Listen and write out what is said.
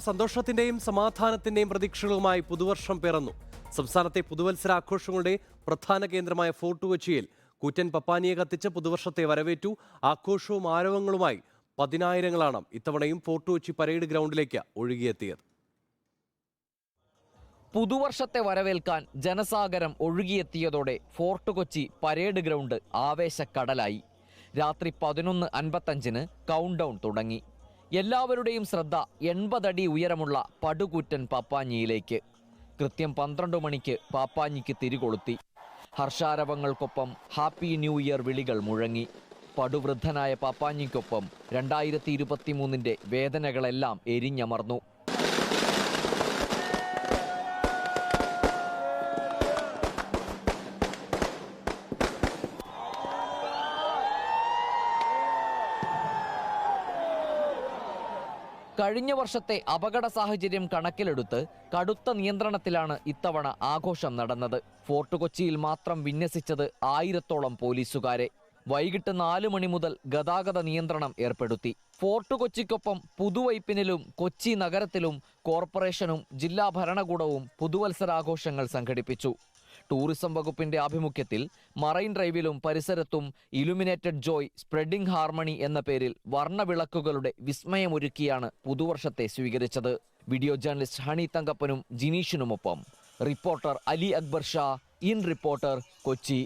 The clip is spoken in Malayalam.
സന്തോഷത്തിന്റെയും സമാധാനത്തിന്റെയും പ്രതീക്ഷകളുമായി പുതുവർഷം പിറന്നു. സംസ്ഥാനത്തെ പുതുവത്സരാഘോഷങ്ങളുടെ പ്രധാന കേന്ദ്രമായ ഫോർട്ട് കൊച്ചിയിൽ കൂറ്റൻ പപ്പാനിയെ കത്തിച്ച് പുതുവർഷത്തെ വരവേറ്റു. ആഘോഷവും ആരവങ്ങളുമായി പതിനായിരങ്ങളാണ് ഇത്തവണയും ഫോർട്ട് കൊച്ചി പരേഡ് ഗ്രൗണ്ടിലേക്ക് ഒഴുകിയെത്തിയത്. പുതുവർഷത്തെ വരവേൽക്കാൻ ജനസാഗരം ഒഴുകിയെത്തിയതോടെ ഫോർട്ട് കൊച്ചി പരേഡ് ഗ്രൗണ്ട് ആവേശക്കടലായി. രാത്രി 11:55 കൗണ്ട് ഡൗൺ തുടങ്ങി. എല്ലാവരുടെയും ശ്രദ്ധ 80 അടി ഉയരമുള്ള പടുകൂറ്റൻ പാപ്പാഞ്ഞിയിലേക്ക്. കൃത്യം 12 മണിക്ക് പാപ്പാഞ്ഞിക്ക് തിരികൊളുത്തി. ഹർഷാരവങ്ങൾക്കൊപ്പം ഹാപ്പി ന്യൂ ഇയർ വിളികൾ മുഴങ്ങി. പടുവൃദ്ധനായ പാപ്പാഞ്ഞിക്കൊപ്പം 2023 വേദനകളെല്ലാം എരിഞ്ഞമർന്നു. കഴിഞ്ഞ വർഷത്തെ അപകട സാഹചര്യം കണക്കിലെടുത്ത് കടുത്ത നിയന്ത്രണത്തിലാണ് ഇത്തവണ ആഘോഷം നടന്നത്. ഫോർട്ട് കൊച്ചിയിൽ മാത്രം വിന്യസിച്ചത് 1000-ഓളം പോലീസുകാരെ. വൈകിട്ട് 4 മണി മുതൽ ഗതാഗത നിയന്ത്രണം ഏർപ്പെടുത്തി. ഫോർട്ട് കൊച്ചിക്കൊപ്പം പുതുവൈപ്പിനിലും കൊച്ചി നഗരത്തിലും കോർപ്പറേഷനും ജില്ലാ ഭരണകൂടവും പുതുവത്സരാഘോഷങ്ങൾ സംഘടിപ്പിച്ചു. ടൂറിസം വകുപ്പിന്റെ ആഭിമുഖ്യത്തിൽ മറൈൻ ഡ്രൈവിലും പരിസരത്തും ഇലുമിനേറ്റഡ് ജോയ് സ്പ്രെഡിംഗ് ഹാർമണി എന്ന പേരിൽ വർണ്ണവിളക്കുകളുടെ വിസ്മയമൊരുക്കിയാണ് പുതുവർഷത്തെ സ്വീകരിച്ചത്. വീഡിയോ ജേർണലിസ്റ്റ് ഹണി തങ്കപ്പനും ജിനീഷിനുമൊപ്പം reporter Ali Akbar Shah, in reporter, Kochi.